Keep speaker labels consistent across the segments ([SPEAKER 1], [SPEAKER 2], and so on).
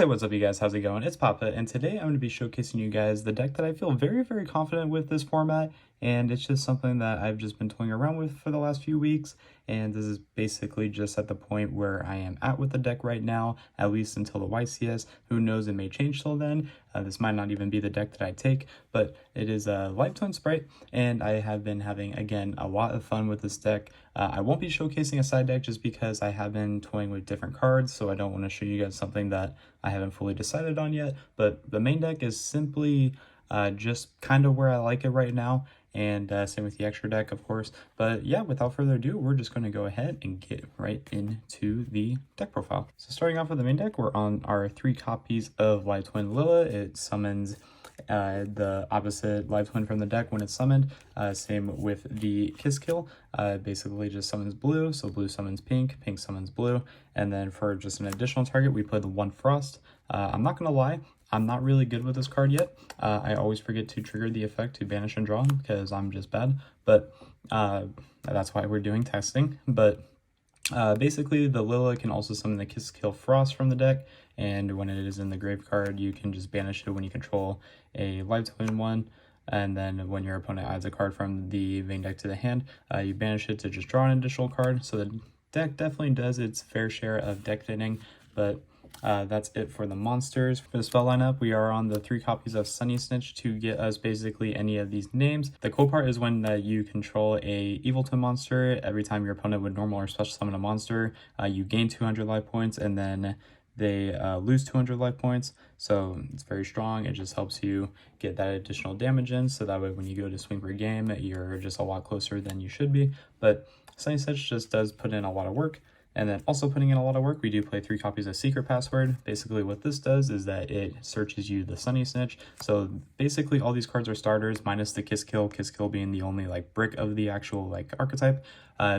[SPEAKER 1] Hey, what's up you guys? How's it going? It's Papa, and today I'm going to be showcasing you guys the deck that I feel very confident with this format, and it's just something that I've just been toying around with for the last few weeks, and this is basically just at the point where I am at with the deck right now, at least until the YCS. Who knows, it may change till then. This might not even be the deck that I take, but it is a Live Tone Spright, and I have been having, again, a lot of fun with this deck. I won't be showcasing a side deck just because I have been toying with different cards, so I don't want to show you guys something that I haven't fully decided on yet, but the main deck is simply just kind of where I like it right now, and same with the extra deck, of course. But yeah, without further ado, we're just going to go ahead and get right into the deck profile. So starting off with the main deck, we're on our 3 copies of Live Twin Lilla. It summons the opposite Live Twin from the deck when it's summoned. Same with the Kiss Kill. Basically just summons blue, so blue summons pink, pink summons blue, and then for just an additional target, we play the 1 Frost. I'm not gonna lie, I'm not really good with this card yet. I always forget to trigger the effect to banish and draw because I'm just bad, but that's why we're doing testing. But basically, the Lilla can also summon the Kiss Kill Frost from the deck, and when it is in the grave card, you can just banish it when you control a Live Twin one, and then when your opponent adds a card from the main deck to the hand, you banish it to just draw an additional card. So the deck definitely does its fair share of deck thinning, but that's it for the monsters. For the spell lineup, we are on the 3 copies of Sunny Snitch to get us basically any of these names. The cool part is when you control a Evil Twin monster, every time your opponent would normal or special summon a monster, you gain 200 life points, and then they lose 200 life points. So it's very strong. It just helps you get that additional damage in, so that way when you go to swing per game, you're just a lot closer than you should be. But Sunny Snitch just does put in a lot of work. And then also putting in a lot of work, we do play 3 copies of Secret Password. Basically what this does is that it searches you the Sunny Snitch. So basically all these cards are starters minus the Kiss Kill being the only like brick of the actual like archetype.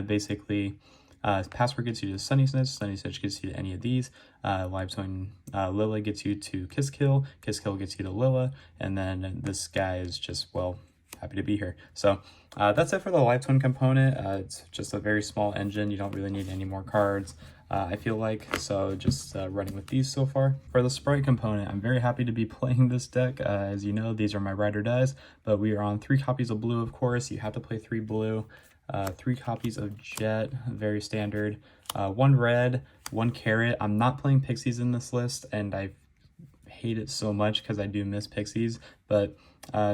[SPEAKER 1] Basically Password gets you to Sunny Snitch gets you to any of these. Live Twin Lilla gets you to Kiss Kill gets you to Lilla, and then this guy is just, well, happy to be here. So that's it for the Live Twin component. It's just a very small engine. You don't really need any more cards, I feel like, so just running with these so far. For the Spright component, I'm very happy to be playing this deck. As you know, these are my ride or dies, but we are on 3 copies of blue, of course. You have to play 3 blue, 3 copies of Jet, very standard, 1 red, 1 carrot. I'm not playing Pixies in this list, and I hate it so much because I do miss Pixies, but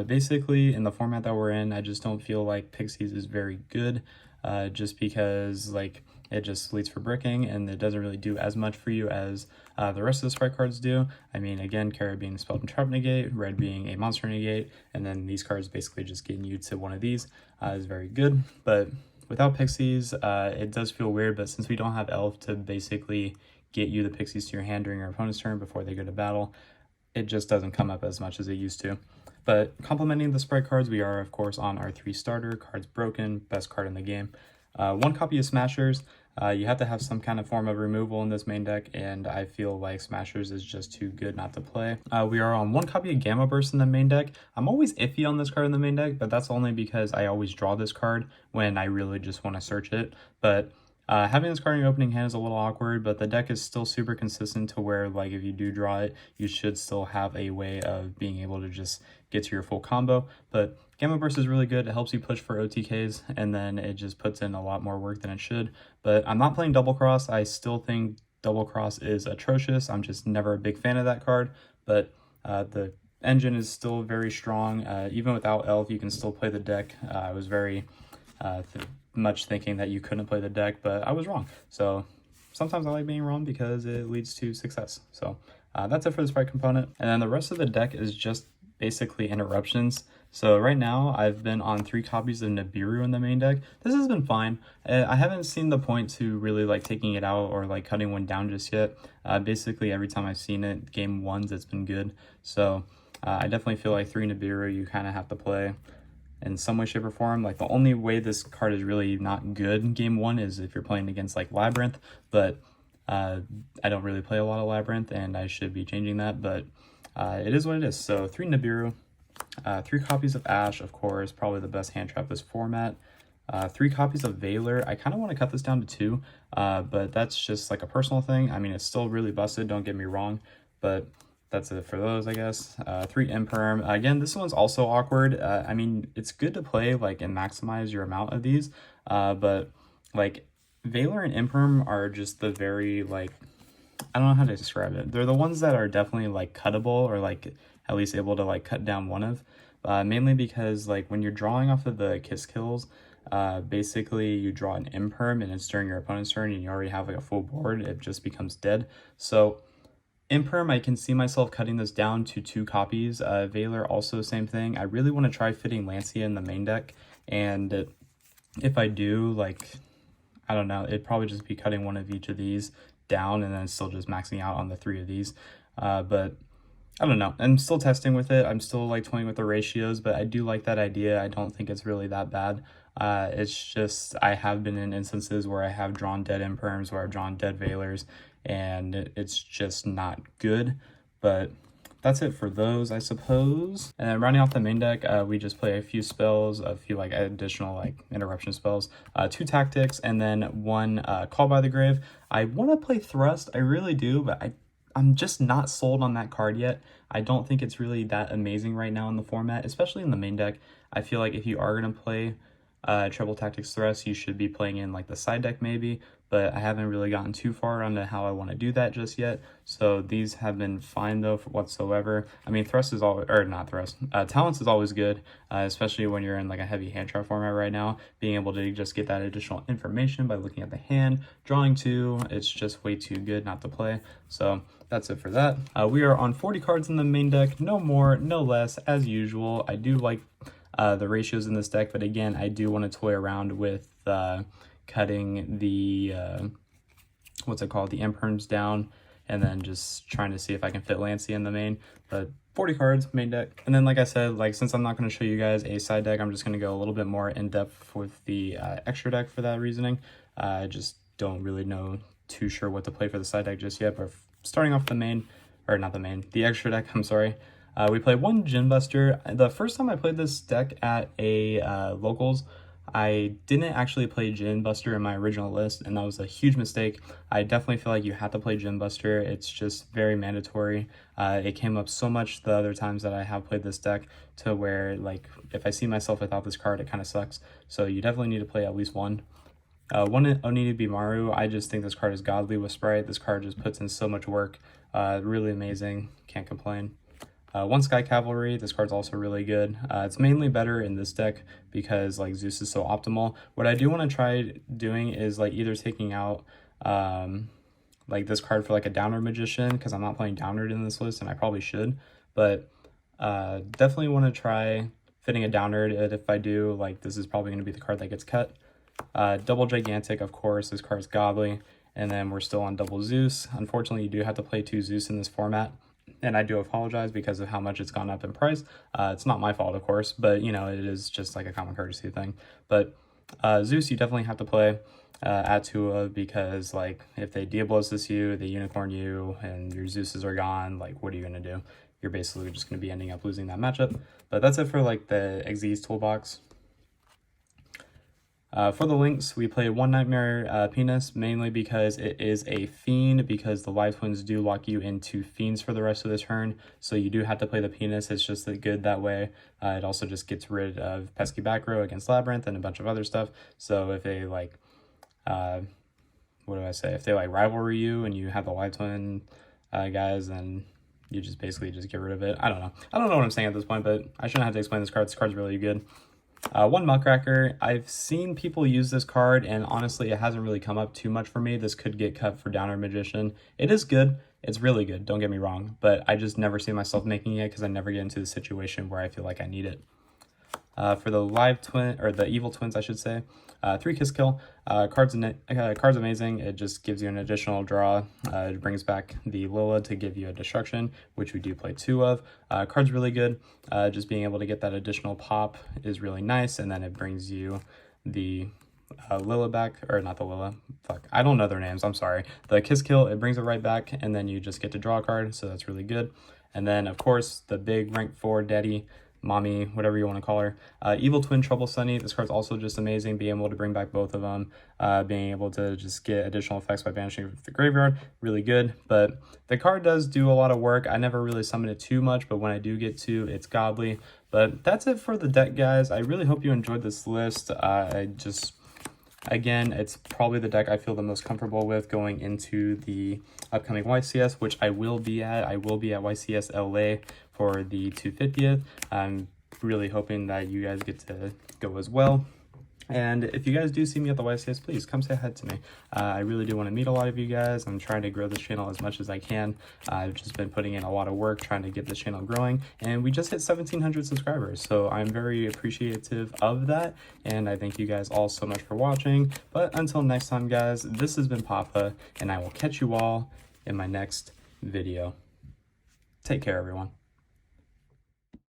[SPEAKER 1] basically in the format that we're in, I just don't feel like Pixies is very good, just because like it just leads for bricking and it doesn't really do as much for you as the rest of the Spright cards do. I mean, again, Carrot being Spelled and Trap negate, Red being a monster negate, and then these cards basically just getting you to one of these is very good. But without Pixies, it does feel weird, but since we don't have Elf to basically get you the Pixies to your hand during your opponent's turn before they go to battle, it just doesn't come up as much as it used to. But complementing the Spright cards, we are, of course, on our 3 starter, Cards Broken, best card in the game. 1 copy of Smashers. You have to have some kind of form of removal in this main deck, and I feel like Smashers is just too good not to play. We are on 1 copy of Gamma Burst in the main deck. I'm always iffy on this card in the main deck, but that's only because I always draw this card when I really just want to search it. But having this card in your opening hand is a little awkward, but the deck is still super consistent to where, like, if you do draw it, you should still have a way of being able to just get to your full combo. But Gamma Burst is really good. It helps you push for OTKs, and then it just puts in a lot more work than it should. But I'm not playing Double Cross. I still think Double Cross is atrocious. I'm just never a big fan of that card, but the engine is still very strong. Even without Elf, you can still play the deck. I was very much thinking that you couldn't play the deck, but I was wrong. So sometimes I like being wrong because it leads to success. So that's it for the Spright component. And then the rest of the deck is just basically interruptions. So right now I've been on 3 copies of Nibiru in the main deck. This has been fine. I haven't seen the point to really like taking it out or like cutting one down just yet. Basically every time I've seen it, game 1s, it's been good. So I definitely feel like 3 Nibiru you kind of have to play in some way, shape, or form. Like the only way this card is really not good in game 1 is if you're playing against like Labyrinth, but I don't really play a lot of Labyrinth and I should be changing that, but it is what it is. So 3 Nibiru, 3 copies of Ash, of course, probably the best hand trap this format. 3 copies of Valor. I kind of want to cut this down to 2, but that's just like a personal thing. I mean, it's still really busted, don't get me wrong, but that's it for those, I guess. 3 Imperm. Again, this one's also awkward. I mean, it's good to play, like, and maximize your amount of these, but, like, Valor and Imperm are just the very, like, I don't know how to describe it. They're the ones that are definitely, like, cuttable, or, like, at least able to, like, cut down one of. Mainly because, like, when you're drawing off of the kiss kills, basically you draw an Imperm and it's during your opponent's turn and you already have, like, a full board, it just becomes dead. So Imperm, I can see myself cutting this down to 2 copies. Valor, also same thing. I really want to try fitting Lancia in the main deck, and if I do, like, I don't know, it'd probably just be cutting one of each of these down and then still just maxing out on the 3 of these. But I don't know. I'm still testing with it. I'm still, like, toying with the ratios, but I do like that idea. I don't think it's really that bad. It's just I have been in instances where I have drawn dead Imperms, where I've drawn dead Valors, and it's just not good. But that's it for those, I suppose. And then rounding off the main deck, we just play a few spells, a few, like, additional, like, interruption spells, 2 tactics, and then 1 Call by the Grave. I want to play Thrust, I really do, but I'm just not sold on that card yet. I don't think it's really that amazing right now in the format, especially in the main deck. I feel like if you are going to play Treble Tactics Thrust, you should be playing in, like, the side deck maybe, but I haven't really gotten too far onto how I want to do that just yet. So these have been fine though whatsoever. I mean, Thrust is all, or not Thrust, Talents is always good, especially when you're in, like, a heavy hand trap format right now. Being able to just get that additional information by looking at the hand, drawing 2, it's just way too good not to play. So that's it for that. We are on 40 cards in the main deck, no more, no less, as usual. I do like the ratios in this deck, but again, I do want to toy around with cutting the what's it called, the Imperms down, and then just trying to see if I can fit Lancia in the main. But 40 cards, main deck. And then, like I said, like, since I'm not going to show you guys a side deck, I'm just going to go a little bit more in depth with the extra deck for that reasoning. I just don't really know too sure what to play for the side deck just yet, but starting off the main, or not the main, the extra deck, I'm sorry. We played 1 Gin Buster. The first time I played this deck at a locals, I didn't actually play Gin Buster in my original list, and that was a huge mistake. I definitely feel like you have to play Gin Buster. It's just very mandatory. It came up so much the other times that I have played this deck to where, like, if I see myself without this card, it kind of sucks. So you definitely need to play at least 1. 1 Onini Bimaru, I just think this card is godly with Spright. This card just puts in so much work. Really amazing. Can't complain. 1 Sky Cavalry, this card's also really good. It's mainly better in this deck because, like, Zeus is so optimal. What I do want to try doing is, like, either taking out like this card for, like, a Downward Magician, because I'm not playing Downward in this list and I probably should, but definitely want to try fitting a Downward. If I do, like, this is probably going to be the card that gets cut. Double Gigantic, of course, this card's godly. And then we're still on double Zeus. Unfortunately, you do have to play 2 Zeus in this format, and I do apologize because of how much it's gone up in price. It's not my fault, of course, but, you know, it is just like a common courtesy thing. But Zeus, you definitely have to play at 2 of, because, like, if they Diablosis you, they Unicorn you, and your Zeuses are gone, like, what are you going to do? You're basically just going to be ending up losing that matchup. But that's it for, like, the Xyz toolbox. For the links, we play 1 Nightmare Penis, mainly because it is a Fiend, because the Live Twins do lock you into Fiends for the rest of the turn, so you do have to play the Penis. It's just good that way. It also just gets rid of Pesky Back Row against Labyrinth and a bunch of other stuff, so if they, like, what do I say, if they, like, rivalry you and you have the Live Twin guys, then you just basically just get rid of it. I don't know what I'm saying at this point, but I shouldn't have to explain this card. This card's really good. 1 Muckracker. I've seen people use this card, and honestly, it hasn't really come up too much for me. This could get cut for Downward Magician. It is good. It's really good, don't get me wrong, but I just never see myself making it because I never get into the situation where I feel like I need it. For the Live Twin, or the Evil Twins, I should say, 3 Kiss Kill. Card's amazing. It just gives you an additional draw. It brings back the Lila to give you a destruction, which we do play 2 of. Card's really good. Just being able to get that additional pop is really nice, and then it brings you the Lila back, or not the Lila, fuck, I don't know their names, I'm sorry. The Kiss Kill, it brings it right back, and then you just get to draw a card, so that's really good. And then, of course, the big rank 4 Daddy, Mommy, whatever you want to call her. Evil Twin Trouble Sunny, this card's also just amazing, being able to bring back both of them, being able to just get additional effects by banishing from the graveyard, really good. But the card does do a lot of work. I never really summon it too much, but when I do get to, it's godly. But that's it for the deck, guys. I really hope you enjoyed this list. Again, it's probably the deck I feel the most comfortable with going into the upcoming YCS, which I will be at. I will be at YCS LA for the 250th. I'm really hoping that you guys get to go as well. And if you guys do see me at the YCS, please come say hi to me. I really do want to meet a lot of you guys. I'm trying to grow this channel as much as I can. I've just been putting in a lot of work trying to get this channel growing, and we just hit 1,700 subscribers. So I'm very appreciative of that, and I thank you guys all so much for watching. But until next time, guys, this has been Papa, and I will catch you all in my next video. Take care, everyone.